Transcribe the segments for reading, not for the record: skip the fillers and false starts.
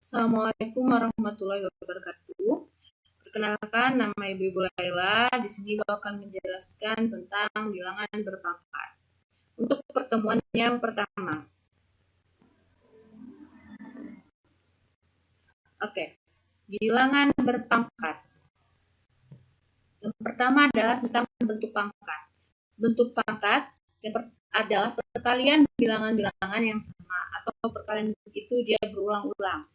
Assalamualaikum warahmatullahi wabarakatuh. Perkenalkan, nama Ibu Laila. Di sini akan menjelaskan tentang bilangan berpangkat. Untuk pertemuan yang pertama. Bilangan berpangkat. Yang pertama adalah tentang bentuk pangkat. Bentuk pangkat adalah perkalian bilangan-bilangan yang sama, atau perkalian itu dia berulang-ulang.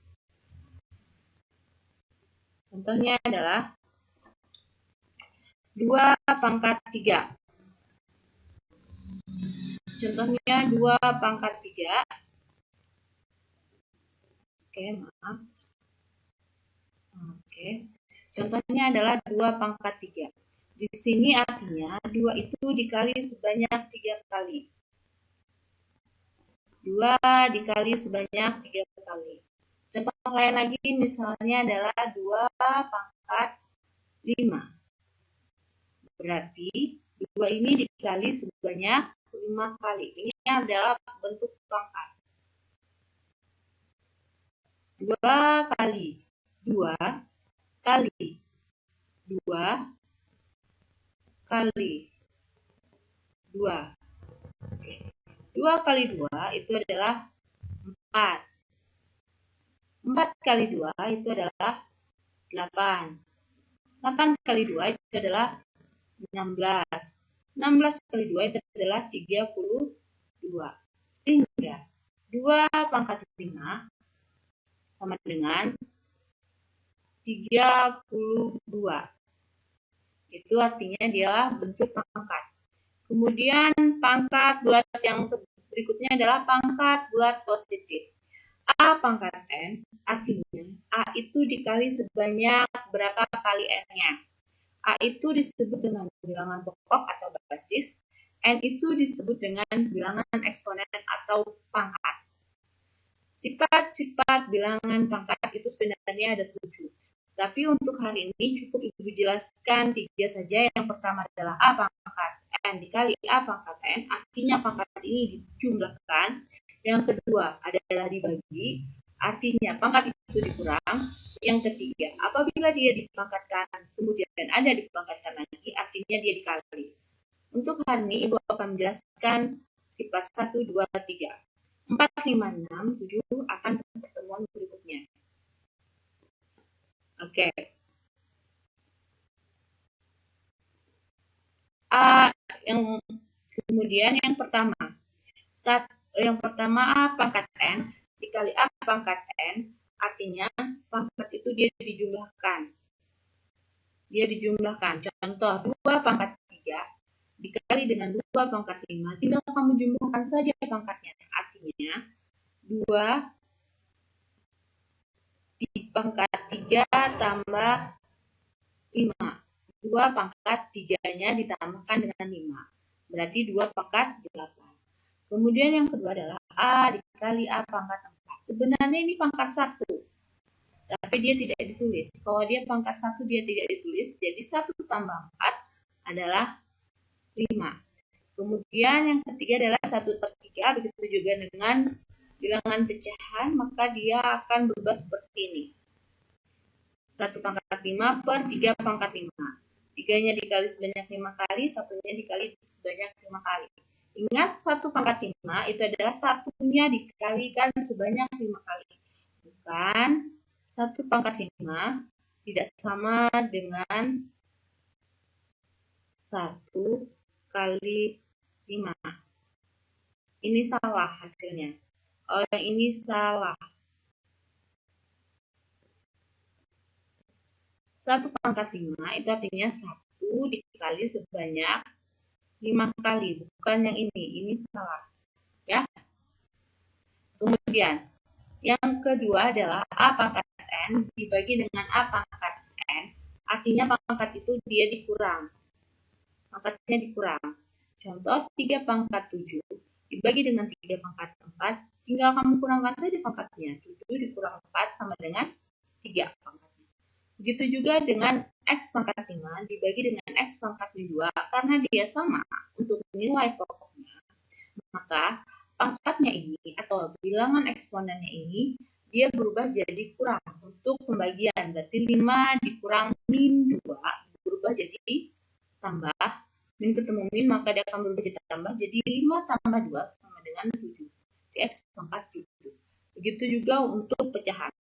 Contohnya adalah 2 pangkat 3. Contohnya 2 pangkat 3. Contohnya adalah 2 pangkat 3. Di sini artinya 2 itu dikali sebanyak 3 kali. 2 dikali sebanyak 3 kali. Contoh lain lagi misalnya adalah 2 pangkat 5. Berarti 2 ini dikali sebanyak 5 kali. Ini adalah bentuk pangkat. 2 kali 2 kali 2 kali 2. 2 kali 2 itu adalah 4. 4 kali 2 itu adalah 8. 8 kali 2 itu adalah 16. 16 kali 2 itu adalah 32. Sehingga 2 pangkat 5 sama dengan 32. Itu artinya dia bentuk pangkat. Kemudian pangkat bulat yang berikutnya adalah pangkat bulat positif. A pangkat N artinya A itu dikali sebanyak berapa kali N-nya. A itu disebut dengan bilangan pokok atau basis. N itu disebut dengan bilangan eksponen atau pangkat. Sifat-sifat bilangan pangkat itu sebenarnya ada 7. Tapi untuk hari ini cukup Ibu jelaskan 3 saja. Yang pertama adalah A pangkat N dikali A pangkat N, artinya pangkat ini dijumlahkan. Yang kedua adalah dibagi, artinya pangkat itu dikurang. Yang ketiga, apabila dia dipangkatkan, kemudian ada dipangkatkan lagi, artinya dia dikali. Untuk hari ini Ibu akan menjelaskan sifat 1, 2, 3. 4, 5, 6, 7 akan pertemuan berikutnya. Kemudian yang pertama A pangkat N dikali A pangkat N, artinya pangkat itu dia dijumlahkan. Contoh 2 pangkat 3 dikali dengan 2 pangkat 5, tinggal kamu jumlahkan saja pangkatnya. Artinya 2 di pangkat 3 tambah 5. 2 pangkat 3-nya ditambahkan dengan 5. Berarti 2 pangkat 8. Kemudian yang kedua adalah A dikali A pangkat 4. Sebenarnya ini pangkat 1. Tapi dia tidak ditulis. Kalau dia pangkat 1 dia tidak ditulis. Jadi 1 tambah 4 adalah 5. Kemudian yang ketiga adalah 1/3. Begitu juga dengan bilangan pecahan, maka dia akan berubah seperti ini. 1 pangkat 5 per 3 pangkat 5. 3-nya dikali sebanyak 5 kali, 1-nya dikali sebanyak 5 kali. Ingat 1 pangkat 5 itu adalah 1-nya dikalikan sebanyak 5 kali. Bukan 1 pangkat 5 tidak sama dengan 1 kali 5. Ini salah hasilnya. Ini salah. 1 pangkat 5 itu artinya 1 dikali sebanyak 5 kali. Bukan yang ini. Ini salah. Ya. Kemudian, yang kedua adalah A pangkat N dibagi dengan A pangkat N. Artinya pangkat itu dia dikurang. Pangkatnya dikurang. Contoh 3 pangkat 7 dibagi dengan 3 pangkat 4. Tinggal kamu kurangkan saja pangkatnya. 7 dikurang 4 sama dengan 3 pangkatnya. Begitu juga dengan X pangkat 5 dibagi dengan X pangkat 2. Karena dia sama untuk nilai pokoknya, maka pangkatnya ini atau bilangan eksponennya ini dia berubah jadi kurang untuk pembagian. Berarti 5 dikurang min 2 berubah jadi tambah. Min ketemu min, maka dia akan berubah jadi tambah. Jadi 5 tambah 2 sama dengan 7. X pangkat 7. Begitu juga untuk pecahan.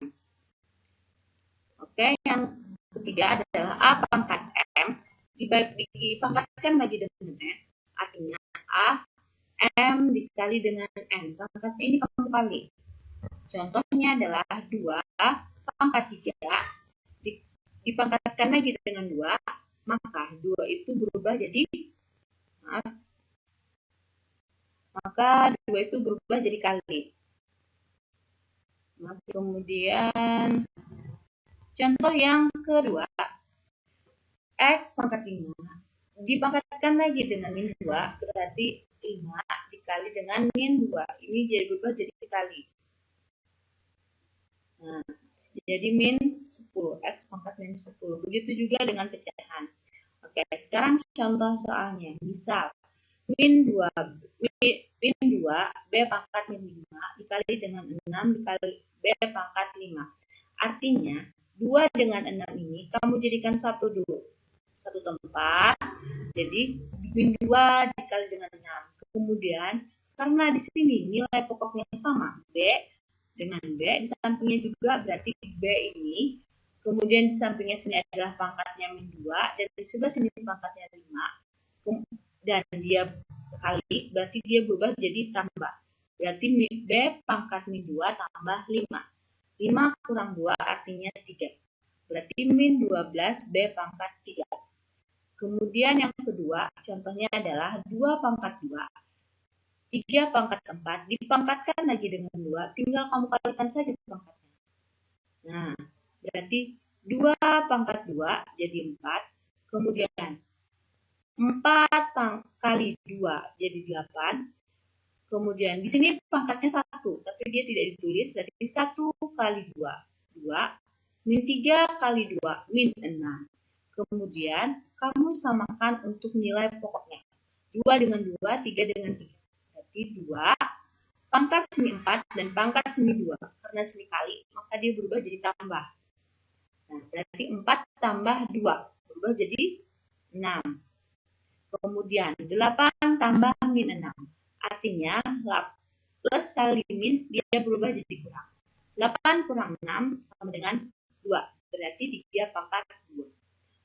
Oke, yang ketiga adalah A pangkat M dipangkatkan lagi dengan N. Artinya A M dikali dengan N. Pangkatnya ini kamu kali. Contohnya adalah 2 pangkat 3 dipangkatkan lagi dengan 2, maka 2 itu berubah jadi kali. Kemudian contoh yang kedua, X pangkat 5 dipangkatkan lagi dengan min 2, berarti 5 dikali dengan min 2. Ini jadi berubah jadi kali. Nah, jadi min 10, X pangkat min 10. Begitu juga dengan pecahan. Oke, sekarang contoh soalnya. Misal, min 2 B pangkat min 5 dikali dengan 6 dikali B pangkat 5. Artinya, 2 dengan 6 ini kamu jadikan satu dulu. Satu tempat, jadi min 2 dikali dengan 6. Kemudian, karena di sini nilai pokoknya sama, B dengan B, di sampingnya juga berarti B ini, kemudian di sampingnya sini adalah pangkatnya min 2, dan di sebelah sini pangkatnya 5, dan dia kali, berarti dia berubah jadi tambah. Berarti B pangkat min 2 tambah 5. 5 kurang 2 artinya 3. Berarti min 12 B pangkat 3. Kemudian yang kedua, contohnya adalah 2 pangkat 2. 3 pangkat 4 dipangkatkan lagi dengan 2, tinggal kamu kalikan saja pangkatnya. Nah, berarti 2 pangkat 2 jadi 4. Kemudian 4 kali 2 jadi 8. Kemudian di sini pangkatnya 1, tapi dia tidak ditulis, berarti 1 kali 2, 2. Min 3 kali 2, min 6. Kemudian kamu samakan untuk nilai pokoknya. 2 dengan 2, 3 dengan 3. Berarti 2 pangkat sini 4 dan pangkat sini 2. Karena sini kali, maka dia berubah jadi tambah. Nah, berarti 4 tambah 2 berubah jadi 6. Kemudian 8 tambah min 6. Artinya plus kali min dia berubah jadi kurang. 8 kurang 6 sama dengan 2. Berarti 3 pangkat 2.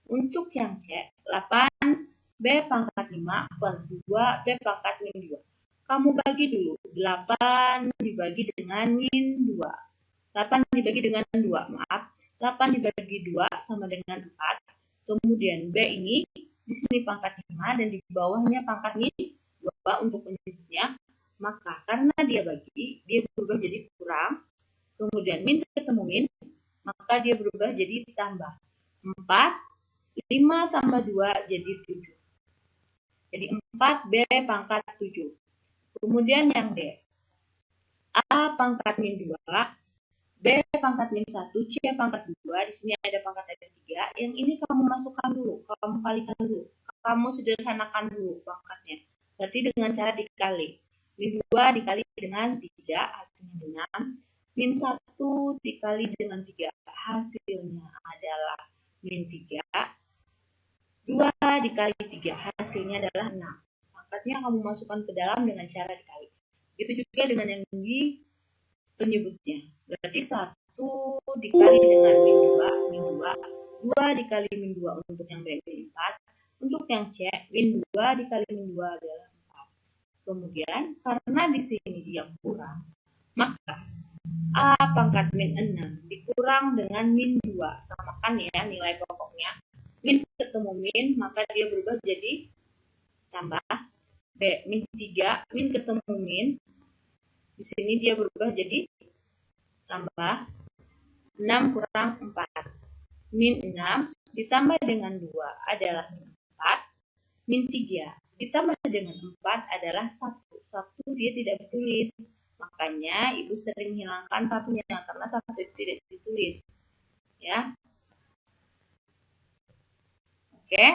Untuk yang C, 8 B pangkat 5 per 2 B pangkat min 2. Kamu bagi dulu. 8 dibagi dengan min 2. 8 dibagi dengan 2, maaf. 8 dibagi 2 sama dengan 4. Kemudian B ini di sini pangkat 5 dan di bawahnya pangkat min 2 untuk menyebutnya. Maka karena dia bagi, dia berubah jadi kurang. Kemudian min ketemu min, maka dia berubah jadi tambah. 4, 5 tambah 2 jadi 7. Jadi 4 B pangkat 7. Kemudian yang D, A pangkat min 2, B pangkat min 1, C pangkat 2. Di sini ada pangkat ada 3. Yang ini kamu masukkan dulu, kamu kalikan dulu. Kamu sederhanakan dulu pangkatnya. Berarti dengan cara dikali. Min 2 dikali dengan 3, hasilnya 6. Min 1 dikali dengan 3, hasilnya adalah min 3. 2 dikali 3, hasilnya adalah 6. Pangkatnya kamu masukkan ke dalam dengan cara dikali. Begitu juga dengan yang di penyebutnya. Berarti 1 dikali dengan min 2, 2 dikali min 2 untuk yang B min 4. Untuk yang C, min 2 dikali min 2 adalah 4. Kemudian, karena di sini dia kurang, maka A pangkat min 6 dikurang dengan min 2. Samakan ya nilai pokoknya. Min ketemu min, maka dia berubah jadi tambah. B min 3, min ketemu min. Di sini dia berubah jadi tambah. 6 kurang 4. Min 6 ditambah dengan 2 adalah min 4. Min 3 ditambah dengan 4 adalah 1. 1 dia tidak ditulis. Makanya ibu sering hilangkan satunya karena 1 itu tidak ditulis. Ya. Oke.